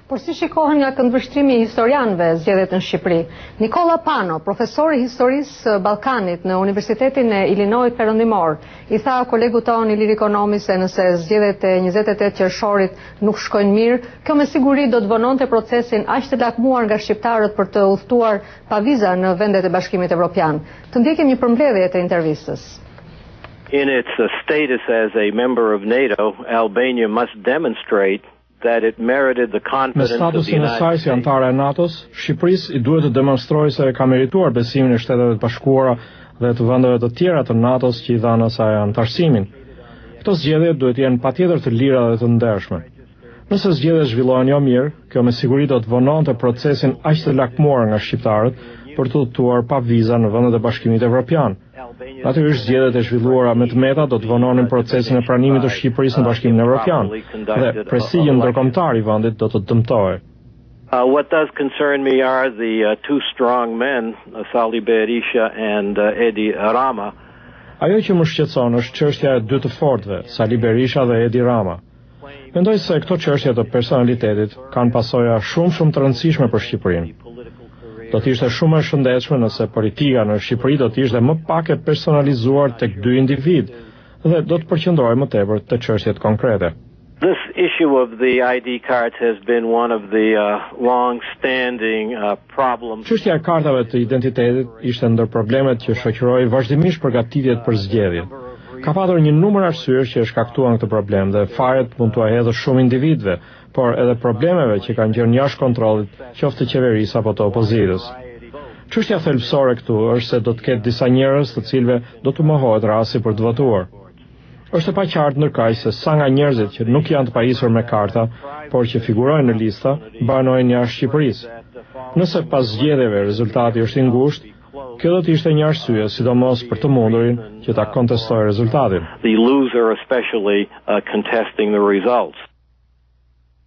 Por si shikohen nga këndvështrimi i historianëve zgjedhjet në Shqipëri? Nikola Pano, profesor i historisë Ballkanit në Universitetin e Illinois Perëndimor, i tha kolegut tonë Ilir Ikonomi se nëse zgjedhjet e 28 qershorit nuk shkojnë mirë, kjo me siguri do të vononte procesin aq të lakmuar nga shqiptarët për të udhëtuar pa viza në vendet e Bashkimit Evropian. Të ndjekim një përmbledhje të intervistës. In its status as a member of NATO, Albania must demonstrate that it merited the confidence of the United States. Me statusin e saj si antare e NATO-s, Shqipërisë i duhet të demonstrojë se ka merituar besimin e Shteteve të Bashkuara dhe të vendeve të tjera të NATO-s që i dhanë asaj antarësimin. Këto zgjedhje duhet të jenë patjetër të lira dhe të ndershme. Nëse zgjedhjet zhvillohen jo mirë, kjo me siguri do të vononte procesin aq të lakmuar nga shqiptarët për të udhëtuar pa viza në vendet e Bashkimit Evropian. Natyrisht zgjedhjet e zhvilluara me të meta do të vononin procesin e pranimit të Shqipërisë në Bashkimin Evropian dhe prestigjin ndërkombëtar i vendit do të dëmtohej. What does concern me are the two strong men, Sali Berisha and Edi Rama. Ajo që më shqetëson është çështja e dy të fortëve, Sali Berisha dhe Edi Rama. Mendoj se këto çështje të personalitetit kanë pasoja shumë të rëndësishme për Shqipërinë. Do të ishte shumë e shëndetshme nëse politika në Shqipëri do të ishte më pak e personalizuar tek dy individ dhe do të përqendrohej më tepër te çështjet konkrete. This issue of the ID cards has been one of the long-standing problems. Çështja e kartave të identitetit ishte ndër problemet që shoqëroi vazhdimisht përgatitjet për zgjedhjen. Ka patur një numër arsyesh që e shkaktuan këtë problem dhe fajet mund t'u hedhë shumë individëve, por edhe problemeve që kanë qenë jashtë kontrollit, qoftë të qeverisë apo të opozitës. Çështja thelbësore këtu është se do të ketë disa njerëz të cilëve do të mohohet rasti për të votuar. Është e paqartë ndërkaq se sa nga njerëzit që nuk janë të pajisur me karta, por që figurojnë në lista, banojnë jashtë Shqipërisë. Nëse pas zgjedhjeve rezultati është i ngushtë, kjo do të ishte një arsye, sidomos për të mundurin që ta kontestojë rezultatin. The loser especially contesting the results.